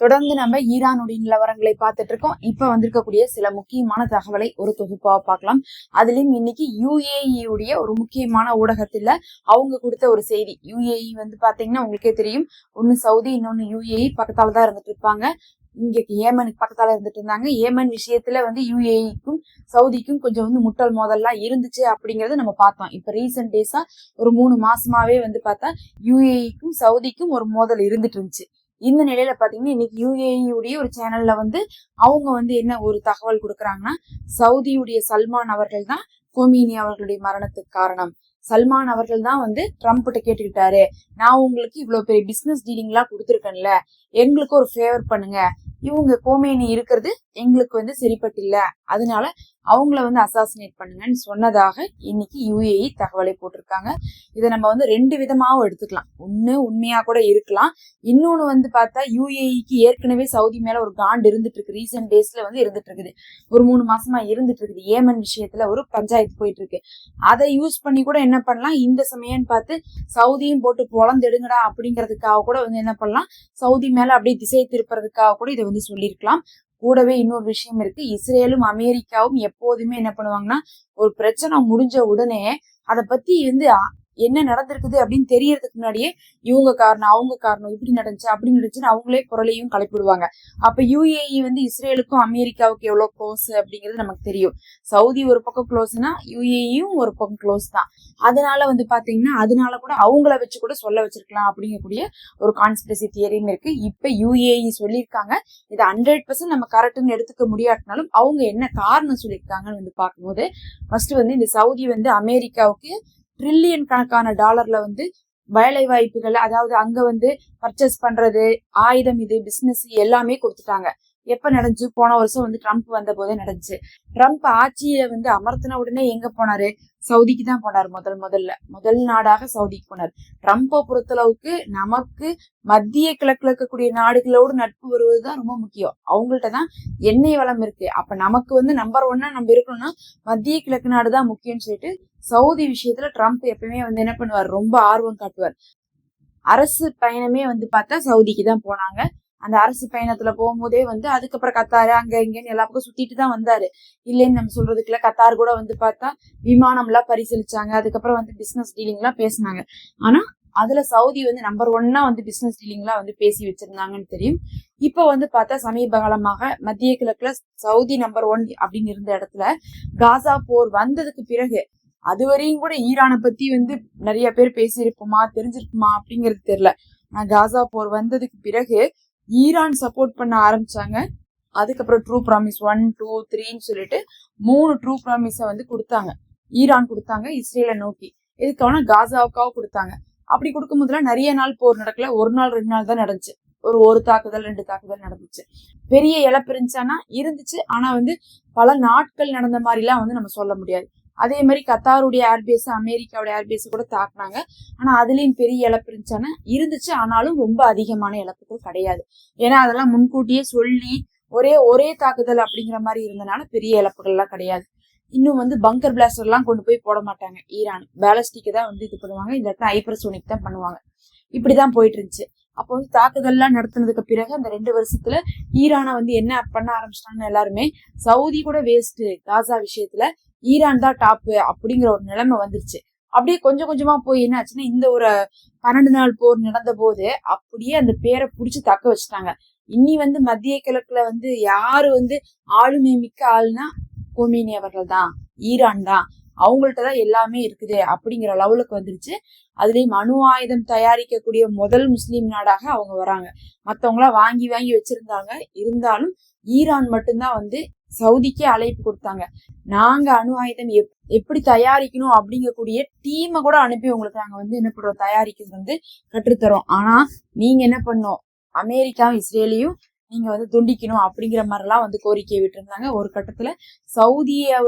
தொடர்ந்து நம்ம ஈரானுடைய நிலவரங்களை பார்த்துட்டு இருக்கோம். இப்ப வந்திருக்கக்கூடிய சில முக்கியமான தகவலை ஒரு தொகுப்பா பார்க்கலாம். அதுலயும் இன்னைக்கு UAE உடைய ஒரு முக்கியமான ஊடகத்துல அவங்க கொடுத்த ஒரு செய்தி. UAE பாத்தீங்கன்னா உங்களுக்கே தெரியும், ஒன்னு சவுதி, இன்னொன்னு UAE பக்கத்தாலதான் இருந்துட்டு இருப்பாங்க. இங்க ஏமனுக்கு பக்கத்தால இருந்துட்டு இருந்தாங்க. ஏமன் விஷயத்துல UAEக்கும் சவுதிக்கும் கொஞ்சம் முட்டல் மோதல்லாம் இருந்துச்சு அப்படிங்கறத நம்ம பார்த்தோம். இப்ப ரீசெண்ட் டேஸா ஒரு 3 மாசமாவே பார்த்தா UAEக்கும் சவுதிக்கும் ஒரு மோதல் இருந்துட்டு இருந்துச்சு. இந்த நிலையில பாத்தீங்கன்னா இன்னைக்கு UAE உடைய ஒரு சேனல்ல அவங்க என்ன ஒரு தகவல் கொடுக்குறாங்கன்னா, சவுதியுடைய சல்மான் அவர்கள் தான் கொமீனி அவர்களுடைய மரணத்துக்கு காரணம். சல்மான் அவர்கள் தான் ட்ரம்ப்கிட்ட கேட்டுக்கிட்டாரு, நான் உங்களுக்கு இவ்வளவு பெரிய பிசினஸ் டீலிங் எல்லாம் கொடுத்துருக்கேன்ல, எங்களுக்கு ஒரு ஃபேவர் பண்ணுங்க, இவங்க கோமேனி இருக்கிறது எங்களுக்கு சரிப்பட்டு இல்ல, அதனால அவங்கள அசாசினேட் பண்ணுங்கன்னு சொன்னதாக இன்னைக்கு UAE தகவலை போட்டிருக்காங்க. இதை நம்ம 2 விதமாவும் எடுத்துக்கலாம். ஒண்ணு உண்மையா கூட இருக்கலாம், இன்னொன்னு பார்த்தா UAEக்கு ஏற்கனவே சவுதி மேல ஒரு காண்டு இருந்துட்டு இருக்கு. ரீசெண்ட் டேஸ்ல இருந்துட்டு இருக்குது, ஒரு 3 மாசமா இருந்துட்டு இருக்குது. ஏமன் விஷயத்துல ஒரு பஞ்சாயத்து போயிட்டு இருக்கு. அதை யூஸ் பண்ணி கூட என்ன பண்ணலாம், இந்த சமயம் பார்த்து சவுதியும் போட்டு பொழந்தெடுங்கடா அப்படிங்கிறதுக்காக கூட என்ன பண்ணலாம், சவுதி மேல அப்படியே திசை திருப்புறதுக்காக கூட இதை சொல்லியிருக்கலாம். கூடவே இன்னொரு விஷயம் இருக்கு, இஸ்ரேலும் அமெரிக்காவும் எப்போதுமே என்ன பண்ணுவாங்கன்னா, ஒரு பிரச்சனை முடிஞ்ச உடனே அதை பத்தி என்ன நடந்திருக்குது அப்படின்னு தெரியறதுக்கு முன்னாடியே இவங்க காரணம், அவங்க காரணம், இப்படி நடந்துச்சு அப்படி நடந்துச்சுன்னு அவங்களே குரலையும் கலப்பிடுவாங்க. அப்ப UAE இஸ்ரேலுக்கும் அமெரிக்காவுக்கு எவ்வளவு க்ளோஸ் அப்படிங்கிறது நமக்கு தெரியும். சவுதி ஒரு பக்கம் க்ளோஸ்னா UAEயும் ஒரு பக்கம் க்ளோஸ் தான். அதனால பாத்தீங்கன்னா அதனால கூட அவங்கள வச்சு கூட சொல்ல வச்சிருக்கலாம் அப்படிங்கக்கூடிய ஒரு கான்ஸ்பிரசி தியரியும் இருக்கு. இப்ப UAE சொல்லியிருக்காங்க, இதை 100% நம்ம கரெக்ட்னு எடுத்துக்க முடியாட்டினாலும் அவங்க என்ன காரணம் சொல்லியிருக்காங்கன்னு பார்க்கும்போது, ஃபர்ஸ்ட் இந்த சவுதி அமெரிக்காவுக்கு ட்ரில்லியன் கணக்கான டாலர்ல வேலை வாய்ப்புகள், அதாவது அங்க பர்ச்சேஸ் பண்றது, ஆயுதம், இது பிசினஸ் எல்லாமே கொடுத்துட்டாங்க. எப்ப நடந்துச்சு, போன வருஷம் ட்ரம்ப் வந்த போதே நடந்துச்சு. ட்ரம்ப் ஆட்சியை அமர்த்தின உடனே எங்க போனாரு, சவுதிக்கு தான் போனாரு. முதல் நாடாக சவுதிக்கு போனார். ட்ரம்ப்பை பொறுத்தளவுக்கு நமக்கு மத்திய கிழக்குல இருக்கக்கூடிய நாடுகளோடு நட்பு வருவதுதான் ரொம்ப முக்கியம். அவங்கள்ட்ட தான் எண்ணெய் வளம் இருக்கு. அப்ப நமக்கு நம்பர் 1 நம்ம இருக்கணும்னா மத்திய கிழக்கு நாடுதான் முக்கியம்னு சொல்லிட்டு சவுதி விஷயத்துல ட்ரம்ப் எப்பவுமே என்ன பண்ணுவார், ரொம்ப ஆர்வம் காட்டுவார். அரசு பயணமே பார்த்தா சவுதிக்கு தான் போனாங்க. அந்த அரசு பயணத்துல போகும்போதே அதுக்கப்புறம் கத்தாரு அங்க இங்கன்னு எல்லா பக்கம் சுத்திட்டு தான் வந்தாரு. இல்லைன்னு நம்ம சொல்றதுக்குள்ள கத்தார் கூட பார்த்தா விமானம் எல்லாம் பரிசீலிச்சாங்க. அதுக்கப்புறம் பிசினஸ் டீலிங் எல்லாம் பேசினாங்க. ஆனா அதுல சவுதி நம்பர் 1 பிசினஸ் டீலிங் எல்லாம் பேசி வச்சிருந்தாங்கன்னு தெரியும். இப்ப பார்த்தா சமீப காலமாக மத்திய கிழக்குல சவுதி நம்பர் 1 அப்படின்னு இருந்த இடத்துல காசா போர் வந்ததுக்கு பிறகு, அதுவரையும் கூட ஈரானை பத்தி நிறைய பேர் பேசியிருப்போமா, தெரிஞ்சிருக்குமா அப்படிங்கிறது தெரியல. ஆனா காசா போர் வந்ததுக்கு பிறகு ஈரான் சப்போர்ட் பண்ண ஆரம்பிச்சாங்க. அதுக்கப்புறம் ட்ரூ ப்ராமிஸ் 1, 2, 3ன்னு சொல்லிட்டு 3 ட்ரூ ப்ராமிஸ கொடுத்தாங்க. ஈரான் கொடுத்தாங்க இஸ்ரேலை நோக்கி. இதுக்கான காசாவுக்காக கொடுத்தாங்க. அப்படி கொடுக்கும் போதுலாம் நிறைய நாள் போர் நடக்கல, 1 நாள் 2 நாள் தான் நடந்துச்சு. ஒரு தாக்குதல் 2 தாக்குதல் நடந்துச்சு. பெரிய இழப்பு இருந்துச்சானா இருந்துச்சு, ஆனா பல நாட்கள் நடந்த மாதிரி எல்லாம் நம்ம சொல்ல முடியாது. அதே மாதிரி கத்தாருடைய ஏர்பேஸ், அமெரிக்காவுடைய ஏர்பேஸ் கூட தாக்குனாங்க. ஆனா அதுலயும் பெரிய இழப்பு இருந்துச்சானா இருந்துச்சு, ஆனாலும் ரொம்ப அதிகமான இழப்புகள் கிடையாது. ஏன்னா அதெல்லாம் முன்கூட்டியே சொல்லி ஒரே தாக்குதல் அப்படிங்கிற மாதிரி இருந்தனால பெரிய இழப்புகள் எல்லாம் கிடையாது. இன்னும் பங்கர் பிளாஸ்டர் எல்லாம் கொண்டு போய் போட மாட்டாங்க ஈரான். பேலஸ்டிக் தான் இது பண்ணுவாங்க, இல்லாட்டா ஹைப்பர்சோனிக் தான் பண்ணுவாங்க. இப்படிதான் போயிட்டு இருந்துச்சு. அப்போ தாக்குதல்லாம் நடத்தினதுக்கு பிறகு அந்த 2 வருஷத்துல ஈரானை என்ன பண்ண ஆரம்பிச்சிட்டாங்க எல்லாருமே, சவுதி கூட வேஸ்ட், காசா விஷயத்துல ஈரான் தான் டாப்பு அப்படிங்கிற ஒரு நிலைமை வந்துருச்சு. அப்படியே கொஞ்சம் கொஞ்சமா போய் என்ன ஆச்சுன்னா, இந்த ஒரு 12 நாள் போர் நடந்த போது அப்படியே அந்த பேரை புடிச்சு தக்க வச்சுட்டாங்க. இனி மத்திய கிழக்குல யாரு ஆளுமை மிக்க ஆளுனா கொமேனி அவர்கள் தான், ஈரான் தான், அவங்கள்ட்டதான் எல்லாமே இருக்குது அப்படிங்கிற லெவலுக்கு வந்துருச்சு. அதுலயும் அணு ஆயுதம் தயாரிக்கக்கூடிய முதல் முஸ்லீம் நாடாக அவங்க வராங்க. மத்தவங்களா வாங்கி வச்சிருந்தாங்க. இருந்தாலும் ஈரான் மட்டும்தான் சவுதிக்கே அழைப்பு கொடுத்தாங்க. நாங்க அணு ஆயுதம் எப்படி தயாரிக்கணும் அப்படிங்கக்கூடிய டீமை கூட அனுப்பி உங்களுக்கு நாங்க என்ன பண்றோம், தயாரிக்கிறது கற்றுத்தரோம். ஆனா நீங்க என்ன பண்ணோம், அமெரிக்காவும் இஸ்ரேலையும் நீங்க துண்டிக்கணும் அப்படிங்கிற மாதிரி எல்லாம் கோரிக்கையை விட்டு இருந்தாங்க. ஒரு கட்டத்துல சவுதிய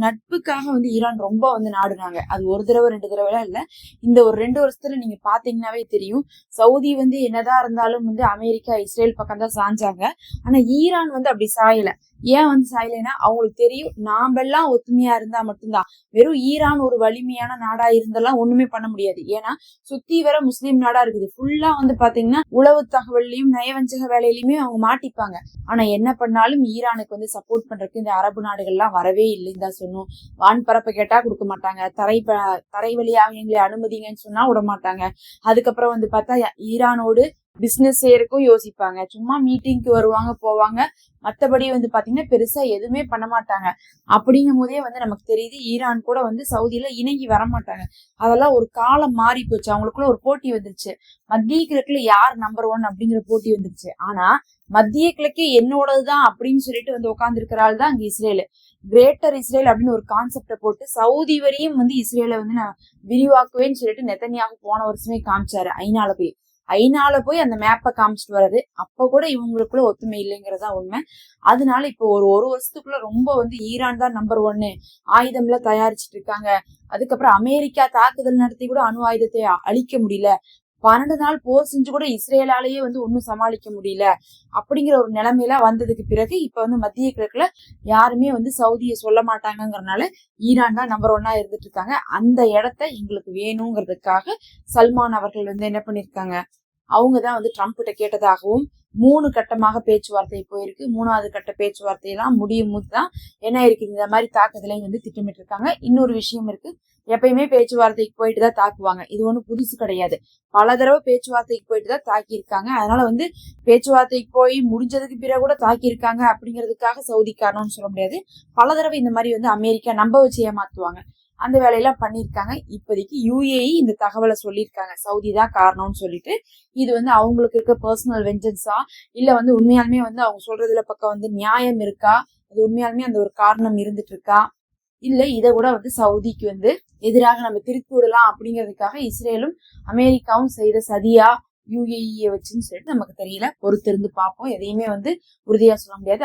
நட்புக்காக ஈரான் ரொம்ப நாடுனாங்க. அது ஒரு தடவை 2 தடவை எல்லாம் இல்ல. இந்த ஒரு 2 வருஷத்துல நீங்க பாத்தீங்கன்னாவே தெரியும், சவுதி என்னதான் இருந்தாலும் அமெரிக்கா இஸ்ரேல் பக்கம் தான் சாஞ்சாங்க. ஆனா ஈரான் அப்படி சாயல. ஏன் வந்து சாயலைன்னா அவங்களுக்கு தெரியும் நாமெல்லாம் ஒத்துமையா இருந்தா மட்டும்தான். வெறும் ஈரான் ஒரு வலிமையான நாடா இருந்தெல்லாம் ஒண்ணுமே பண்ண முடியாது. ஏன்னா சுத்தி வர முஸ்லீம் நாடா இருக்குது. ஃபுல்லா வந்து பாத்தீங்கன்னா உளவு தகவல்லையும் நயவஞ்சக வேலையிலுமே அவங்க மாட்டிப்பாங்க. ஆனா என்ன பண்ணாலும் ஈரானுக்கு வந்து சப்போர்ட் பண்றதுக்கு இந்த அரபு நாடுகள்லாம் வரவே இல்லைன்னு தான் சொன்னோம். வான்பரப்பை கேட்டா கொடுக்க மாட்டாங்க, தரை வழியாக எங்களை அனுமதிங்கன்னு சொன்னா விட மாட்டாங்க. அதுக்கப்புறம் வந்து பார்த்தா ஈரானோடு பிசினஸ் செய்யறதுக்கும் யோசிப்பாங்க. சும்மா மீட்டிங்க்கு வருவாங்க போவாங்க, மத்தபடி வந்து பாத்தீங்கன்னா பெருசா எதுவுமே பண்ண மாட்டாங்க. அப்படிங்கும் போதே வந்து நமக்கு தெரியுது ஈரான் கூட வந்து சவுதியில இணங்கி வர மாட்டாங்க. அதெல்லாம் ஒரு காலம் மாறி போச்சு. அவங்களுக்குள்ள ஒரு போட்டி வந்துருச்சு. மத்திய கிழக்குல யார் நம்பர் 1 அப்படிங்கிற போட்டி வந்துருச்சு. ஆனா மத்திய கிழக்கே என்னோடதுதான் அப்படின்னு சொல்லிட்டு வந்து உட்கார்ந்து இருக்கிற ஆள் தான் அங்க இஸ்ரேல். கிரேட்டர் இஸ்ரேல் அப்படின்னு ஒரு கான்செப்டை போட்டு சவுதி வரையும் வந்து இஸ்ரேலை வந்து நான் விரிவாக்குவேன்னு சொல்லிட்டு நெத்தனியாக போன வருஷமே காமிச்சாரு ஐநால போய் அந்த மேப்பை காமிச்சிட்டு வர்றது. அப்ப கூட இவங்களுக்குள்ள ஒத்துமை இல்லைங்கிறதா உண்மை. அதனால இப்போ ஒரு வருஷத்துக்குள்ள ரொம்ப வந்து ஈரான் தான் நம்பர் 1 ஆயுதம் எல்லாம் தயாரிச்சுட்டு இருக்காங்க. அதுக்கப்புறம் அமெரிக்கா தாக்குதல் நடத்தி கூட அணு ஆயுதத்தை அழிக்க முடியல. 12 நாள் போர் செஞ்சு கூட இஸ்ரேலாலேயே வந்து ஒன்னும் சமாளிக்க முடியல. அப்படிங்கிற ஒரு நிலைமையெல்லாம் வந்ததுக்கு பிறகு இப்ப வந்து மத்திய கிழக்குல யாருமே வந்து சவுதியை சொல்ல மாட்டாங்கிறதுனால ஈரான் தான் நம்பர் 1 இருந்துட்டு இருக்காங்க. அந்த இடத்த எங்களுக்கு வேணுங்கிறதுக்காக சல்மான் அவர்கள் வந்து என்ன பண்ணிருக்காங்க, அவங்கதான் வந்து ட்ரம்ப் கிட்ட கேட்டதாகவும் 3 கட்டமாக பேச்சுவார்த்தை போயிருக்கு. 3வது கட்ட பேச்சுவார்த்தையெல்லாம் முடியும் போதுதான் என்ன இருக்கு, இந்த மாதிரி தாக்குதலையும் வந்து திட்டமிட்டு இருக்காங்க. இன்னொரு விஷயம் இருக்கு, எப்பயுமே பேச்சுவார்த்தைக்கு போயிட்டு தான் தாக்குவாங்க. இது ஒண்ணும் புதுசு கிடையாது. பல தடவை பேச்சுவார்த்தைக்கு போயிட்டு தான் தாக்கியிருக்காங்க. அதனால வந்து பேச்சுவார்த்தைக்கு போய் முடிஞ்சதுக்கு பிறகு கூட தாக்கியிருக்காங்க அப்படிங்கிறதுக்காக சவுதி காரணம்னு சொல்ல முடியாது. பல தடவை இந்த மாதிரி வந்து அமெரிக்கா நம்ப வச்சு ஏமாத்துவாங்க. அந்த வேலையெல்லாம் பண்ணிருக்காங்க. இப்போதைக்கு யுஏஇ இந்த தகவலை சொல்லியிருக்காங்க, சவுதி தான் காரணம்னு சொல்லிட்டு. இது வந்து அவங்களுக்கு இருக்க பர்சனல் வெஞ்சன்ஸா இல்ல வந்து உண்மையாலுமே வந்து அவங்க சொல்றதுல பக்கம் வந்து நியாயம் இருக்கா, அது உண்மையாலுமே அந்த ஒரு காரணம் இருந்துட்டு இருக்கா, இல்ல இதை கூட வந்து சவுதிக்கு வந்து எதிராக நம்ம திருப்பி விடலாம் அப்படிங்கிறதுக்காக இஸ்ரேலும் அமெரிக்காவும் செய்த சதியா யுஏஇ வச்சுன்னு சொல்லிட்டு நமக்கு தெரியல. பொறுத்திருந்து பார்ப்போம். எதையுமே வந்து உறுதியா சொல்ல முடியாது.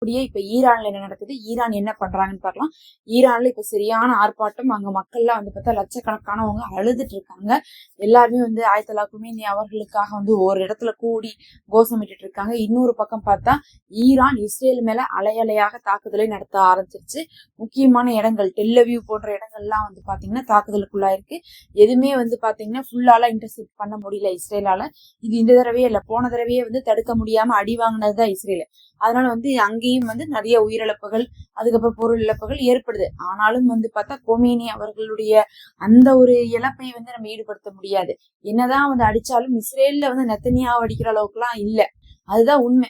அப்படியே இப்ப ஈரான்ல என்ன நடக்குது, ஈரான் என்ன பண்றாங்கன்னு பார்க்கலாம். ஈரான்ல இப்ப சரியான ஆர்ப்பாட்டம். அங்க மக்கள்லாம் வந்து பார்த்தா லட்சக்கணக்கானவங்க அழுதுட்டு இருக்காங்க. எல்லாருமே வந்து ஆயத்தலா குமேனி அவர்களுக்காக வந்து ஒரு இடத்துல கூடி கோஷமிட்டு இருக்காங்க. இன்னொரு பக்கம் பார்த்தா ஈரான் இஸ்ரேல் மேல அலையலையாக தாக்குதலை நடத்த ஆரம்பிச்சிருச்சு. முக்கியமான இடங்கள் டெல்லவியூ போன்ற இடங்கள்லாம் வந்து பாத்தீங்கன்னா தாக்குதலுக்குள்ளாயிருக்கு. எதுவுமே வந்து பாத்தீங்கன்னா ஃபுல்லால இன்டர்செப்ட் பண்ண முடியல இஸ்ரேலால. இது இந்த தடவையே இல்ல, போன தடவையே வந்து தடுக்க முடியாம அடி வாங்கினதுதான் இஸ்ரேல். அதனால வந்து அங்கேயும் வந்து நிறைய உயிரிழப்புகள், அதுக்கப்புறம் பொருள் இழப்புகள் ஏற்படுது. ஆனாலும் வந்து பார்த்தா கொமேனி அவர்களுடைய அந்த ஒரு இழப்பை வந்து நம்ம ஈடுபடுத்த முடியாது. என்னதான் வந்து அடிச்சாலும் இஸ்ரேல்ல வந்து நெத்தனியாவை அடிக்கிற அளவுக்கு எல்லாம் இல்ல. அதுதான் உண்மை.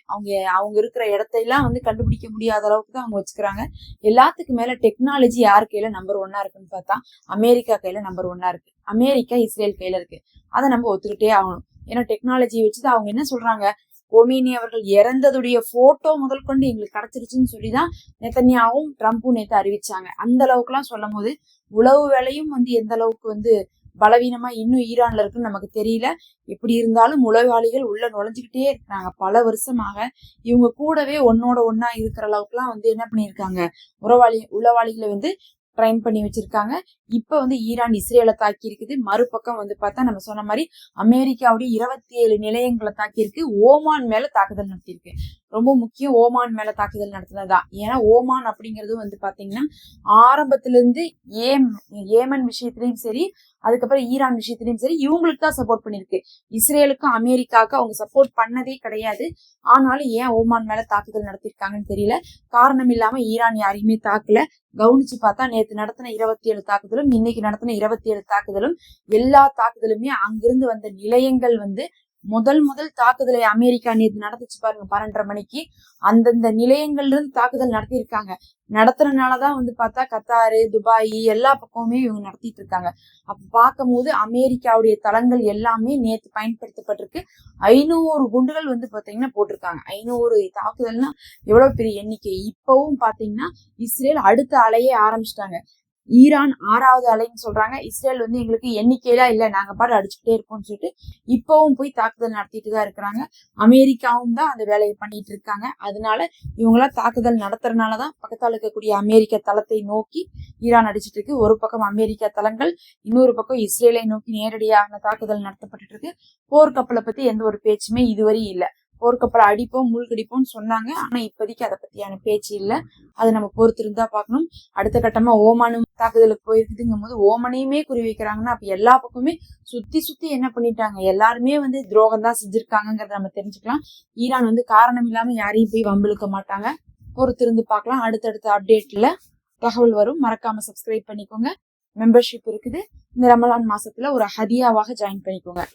அவங்க இருக்கிற இடத்தையெல்லாம் வந்து கண்டுபிடிக்க முடியாத அளவுக்கு தான் அவங்க வச்சுக்கிறாங்க. எல்லாத்துக்கு மேல டெக்னாலஜி யார் கையில நம்பர் 1 இருக்குன்னு பார்த்தா அமெரிக்கா கையில நம்பர் 1 இருக்கு. அமெரிக்கா இஸ்ரேல் கையில இருக்கு. அதை நம்ம ஒத்துக்கிட்டே ஆகணும். ஏன்னா டெக்னாலஜியை வச்சுதான் அவங்க என்ன சொல்றாங்க, கொமேனி அவர்கள் இறந்ததுடைய போட்டோ முதல் கொண்டு எங்களுக்கு கிடைச்சிருச்சுன்னு சொல்லிதான் நெத்தன்யாவும் ட்ரம்ப்பும் நேத்து அறிவிச்சாங்க. அந்த அளவுக்கு எல்லாம் சொல்லும் போது உளவு வேலையும் வந்து எந்த அளவுக்கு வந்து பலவீனமா இன்னும் ஈரான்ல இருக்குன்னு நமக்கு தெரியல. எப்படி இருந்தாலும் உளவாளிகள் உள்ள நுழைஞ்சுக்கிட்டே இருக்கிறாங்க. பல வருஷமாக இவங்க கூடவே ஒன்னோட ஒன்னா இருக்கிற அளவுக்கு எல்லாம் வந்து என்ன பண்ணிருக்காங்க, உளவாளிகளை வந்து ட்ரைன் பண்ணி வச்சிருக்காங்க. இப்ப வந்து ஈரான் இஸ்ரேலை தாக்கி இருக்குது. மறுபக்கம் வந்து பார்த்தா நம்ம சொன்ன மாதிரி அமெரிக்காவுடைய 27 நிலையங்களை தாக்கி இருக்கு. ஓமான் மேல தாக்குதல் நடத்தியிருக்கு. ரொம்ப முக்கியம், ஓமான் மேல தாக்குதல் நடத்தினதுதான். ஏன்னா ஓமான் அப்படிங்கிறது வந்து பாத்தீங்கன்னா ஆரம்பத்துல இருந்து ஏமன் விஷயத்திலயும் சரி, அதுக்கப்புறம் ஈரான் விஷயத்திலயும் சரி இவங்களுக்கு தான் சப்போர்ட் பண்ணிருக்கு. இஸ்ரேலுக்கும் அமெரிக்காவுக்கும் அவங்க சப்போர்ட் பண்ணதே கிடையாது. ஆனாலும் ஏன் ஓமான் மேல தாக்குதல் நடத்திருக்காங்கன்னு தெரியல. காரணம் இல்லாம ஈரான் யாரையுமே தாக்கல. கவனிச்சு பார்த்தா நேத்து நடத்தின 27 தாக்குதலும் இன்னைக்கு நடத்தின 27 தாக்குதலும் எல்லா தாக்குதலுமே அங்கிருந்து வந்த நிலையங்கள் வந்து முதல் தாக்குதலை அமெரிக்கா நேற்று நடந்துச்சு பாருங்க 12:30 மணிக்கு. அந்தந்த நிலையங்கள்ல இருந்து தாக்குதல் நடத்தியிருக்காங்க. நடத்துறதுனாலதான் வந்து பார்த்தா கத்தாரு, துபாய் எல்லா பக்கமுமே இவங்க நடத்திட்டு இருக்காங்க. அப்ப பார்க்கும் போது அமெரிக்காவுடைய தளங்கள் எல்லாமே நேற்று பயன்படுத்தப்பட்டிருக்கு. 500 குண்டுகள் வந்து பாத்தீங்கன்னா போட்டிருக்காங்க. 500 தாக்குதல்னா எவ்வளவு பெரிய எண்ணிக்கை. இப்பவும் பாத்தீங்கன்னா இஸ்ரேல் அடுத்த அலையே ஆரம்பிச்சிட்டாங்க. ஈரான் 6வது அலைன்னு சொல்றாங்க. இஸ்ரேல் வந்து எங்களுக்கு எண்ணிக்கையெல்லாம் இல்ல, நாங்க பாட்டு அடிச்சுக்கிட்டே இருக்கோம்னு சொல்லிட்டு இப்பவும் போய் தாக்குதல் நடத்திட்டு தான் இருக்கிறாங்க. அமெரிக்காவும் தான் அந்த வேலையை பண்ணிட்டு இருக்காங்க. அதனால இவங்களாம் தாக்குதல் நடத்துறதுனாலதான் பக்கத்தால் இருக்கக்கூடிய அமெரிக்க தளத்தை நோக்கி ஈரான் அடிச்சிட்டு இருக்கு. ஒரு பக்கம் அமெரிக்க தளங்கள், இன்னொரு பக்கம் இஸ்ரேலை நோக்கி நேரடியான தாக்குதல் நடத்தப்பட்டு இருக்கு. போர்க்கப்பலை பத்தி எந்த ஒரு பேச்சுமே இதுவரை இல்ல. போர்க்கப்பலை அடிப்போம் மூழ்கடிப்போம்னு சொன்னாங்க. ஆனா இப்போதைக்கு அதை பத்தியான பேச்சு இல்ல. அதை நம்ம பொறுத்து இருந்தா பார்க்கணும். அடுத்த கட்டமா ஓமானும் தாக்குதலுக்கு போயிருக்குதுங்கும் போது ஓமனையுமே குறி வைக்கிறாங்கன்னா அப்ப எல்லா பக்கமே சுத்தி சுத்தி என்ன பண்ணிட்டாங்க, எல்லாருமே துரோகம் தான் செஞ்சிருக்காங்கிறத நம்ம தெரிஞ்சுக்கலாம். ஈரான் காரணம் இல்லாம யாரையும் போய் வம்பிழுக்க மாட்டாங்க. பொறுத்து இருந்து பார்க்கலாம். அடுத்தடுத்த அப்டேட்ல தகவல் வரும். மறக்காம சப்ஸ்கிரைப் பண்ணிக்கோங்க. மெம்பர்ஷிப் இருக்குது. இந்த ரமலான் மாசத்துல ஒரு ஹதியாவாக ஜாயின் பண்ணிக்கோங்க.